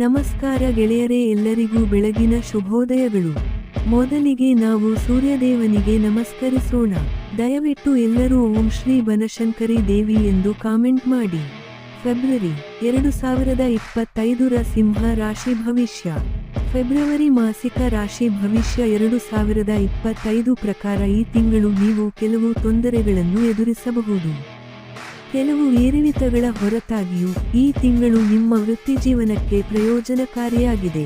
ನಮಸ್ಕಾರ ಗೆಳೆಯರೇ, ಎಲ್ಲರಿಗೂ ಬೆಳಗಿನ ಶುಭೋದಯಗಳು. ಮೊದಲಿಗೆ ನಾವು ಸೂರ್ಯದೇವನಿಗೆ ನಮಸ್ಕರಿಸೋಣ. ದಯವಿಟ್ಟು ಎಲ್ಲರೂ ಓಂ ಶ್ರೀ ಬನಶಂಕರಿ ದೇವಿ ಎಂದು ಕಾಮೆಂಟ್ ಮಾಡಿ. ಫೆಬ್ರವರಿ 2025 ಸಿಂಹ ರಾಶಿ ಭವಿಷ್ಯ. ಫೆಬ್ರವರಿ ಮಾಸಿಕ ರಾಶಿ ಭವಿಷ್ಯ 2025 ಪ್ರಕಾರ ಈ ತಿಂಗಳು ನೀವು ಕೆಲವು ತೊಂದರೆಗಳನ್ನು ಎದುರಿಸಬಹುದು. ಕೆಲವು ಏರಿಳಿತಗಳ ಹೊರತಾಗಿಯೂ ಈ ತಿಂಗಳು ನಿಮ್ಮ ವೃತ್ತಿಜೀವನಕ್ಕೆ ಪ್ರಯೋಜನಕಾರಿಯಾಗಿದೆ.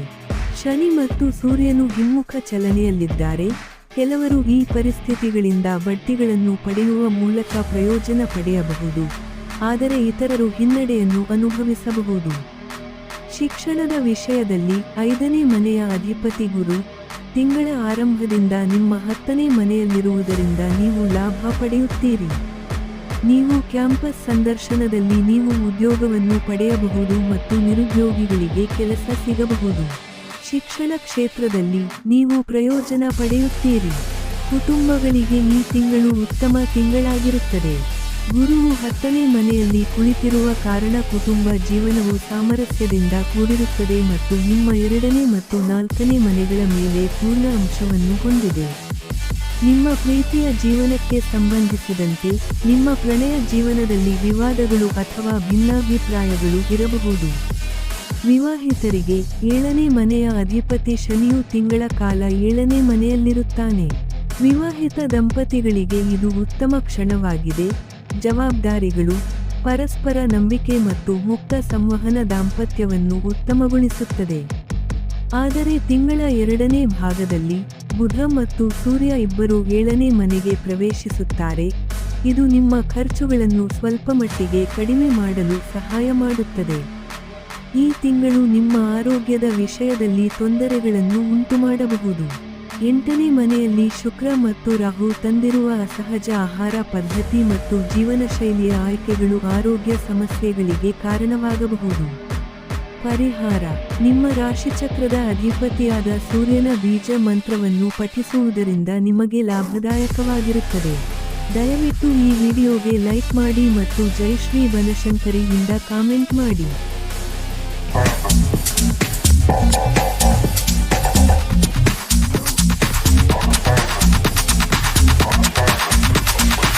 ಶನಿ ಮತ್ತು ಸೂರ್ಯನು ಹಿಮ್ಮುಖ ಚಲನೆಯಲ್ಲಿದ್ದಾರೆ. ಕೆಲವರು ಈ ಪರಿಸ್ಥಿತಿಗಳಿಂದ ಬಡ್ತಿಗಳನ್ನು ಪಡೆಯುವ ಮೂಲಕ ಪ್ರಯೋಜನ ಪಡೆಯಬಹುದು, ಆದರೆ ಇತರರು ಹಿನ್ನಡೆಯನ್ನು ಅನುಭವಿಸಬಹುದು. ಶಿಕ್ಷಣದ ವಿಷಯದಲ್ಲಿ 5ನೇ ಮನೆಯ ಅಧಿಪತಿ ಗುರು ತಿಂಗಳ ಆರಂಭದಿಂದ ನಿಮ್ಮ 10ನೇ ಮನೆಯಲ್ಲಿರುವುದರಿಂದ ನೀವು ಲಾಭ ಪಡೆಯುತ್ತೀರಿ. ನೀವು ಕ್ಯಾಂಪಸ್ ಸಂದರ್ಶನದಲ್ಲಿ ನೀವು ಉದ್ಯೋಗವನ್ನು ಪಡೆಯಬಹುದು ಮತ್ತು ನಿರುದ್ಯೋಗಿಗಳಿಗೆ ಕೆಲಸ ಸಿಗಬಹುದು. ಶಿಕ್ಷಣ ಕ್ಷೇತ್ರದಲ್ಲಿ ನೀವು ಪ್ರಯೋಜನ ಪಡೆಯುತ್ತೀರಿ. ಕುಟುಂಬಗಳಿಗೆ ಈ ತಿಂಗಳು ಉತ್ತಮ ತಿಂಗಳಾಗಿರುತ್ತದೆ. ಗುರುವು 10ನೇ ಮನೆಯಲ್ಲಿ ಕುಳಿತಿರುವ ಕಾರಣ ಕುಟುಂಬ ಜೀವನವು ಸಾಮರಸ್ಯದಿಂದ ಕೂಡಿರುತ್ತದೆ ಮತ್ತು ನಿಮ್ಮ 2ನೇ ಮತ್ತು 4ನೇ ಮನೆಗಳ ಮೇಲೆ ಪೂರ್ಣ ಅಂಶವನ್ನು ಹೊಂದಿದೆ. ನಿಮ್ಮ ಪ್ರೀತಿಯ ಜೀವನಕ್ಕೆ ಸಂಬಂಧಿಸಿದಂತೆ ನಿಮ್ಮ ಪ್ರಣಯ ಜೀವನದಲ್ಲಿ ವಿವಾದಗಳು ಅಥವಾ ಭಿನ್ನಾಭಿಪ್ರಾಯಗಳು ಇರಬಹುದು. ವಿವಾಹಿತರಿಗೆ 7ನೇ ಮನೆಯ ಅಧಿಪತಿ ಶನಿಯು ತಿಂಗಳ ಕಾಲ 7ನೇ ಮನೆಯಲ್ಲಿರುತ್ತಾನೆ. ವಿವಾಹಿತ ದಂಪತಿಗಳಿಗೆ ಇದು ಉತ್ತಮ ಕ್ಷಣವಾಗಿದೆ. ಜವಾಬ್ದಾರಿಗಳು, ಪರಸ್ಪರ ನಂಬಿಕೆ ಮತ್ತು ಮುಕ್ತ ಸಂವಹನ ದಾಂಪತ್ಯವನ್ನು ಉತ್ತಮಗೊಳಿಸುತ್ತದೆ. ಆದರೆ ತಿಂಗಳ 2ನೇ ಭಾಗದಲ್ಲಿ ಬುಧ ಮತ್ತು ಸೂರ್ಯ ಇಬ್ಬರೂ 7ನೇ ಮನೆಗೆ ಪ್ರವೇಶಿಸುತ್ತಾರೆ. ಇದು ನಿಮ್ಮ ಖರ್ಚುಗಳನ್ನು ಸ್ವಲ್ಪಮಟ್ಟಿಗೆ ಕಡಿಮೆ ಮಾಡಲು ಸಹಾಯ ಮಾಡುತ್ತದೆ. ಈ ತಿಂಗಳು ನಿಮ್ಮ ಆರೋಗ್ಯದ ವಿಷಯದಲ್ಲಿ ತೊಂದರೆಗಳನ್ನು ಉಂಟುಮಾಡಬಹುದು. 8ನೇ ಮನೆಯಲ್ಲಿ ಶುಕ್ರ ಮತ್ತು ರಾಹು ತಂದಿರುವ ಅಸಹಜ ಆಹಾರ ಪದ್ಧತಿ ಮತ್ತು ಜೀವನಶೈಲಿಯ ಆಯ್ಕೆಗಳು ಆರೋಗ್ಯ ಸಮಸ್ಯೆಗಳಿಗೆ ಕಾರಣವಾಗಬಹುದು. ಪರಿಹಾರ: ನಿಮ್ಮ ರಾಶಿಚಕ್ರದ ಅಧಿಪತಿಯಾದ ಸೂರ್ಯನ ಬೀಜ ಮಂತ್ರವನ್ನು ಪಠಿಸುವುದರಿಂದ ನಿಮಗೆ ಲಾಭದಾಯಕವಾಗಿರುತ್ತದೆ. ದಯವಿಟ್ಟು ಈ ವಿಡಿಯೋಗೆ ಲೈಕ್ ಮಾಡಿ ಮತ್ತು ಜೈ ಶ್ರೀ ಬನಶಂಕರಿ ಇಂದ ಕಾಮೆಂಟ್ ಮಾಡಿ.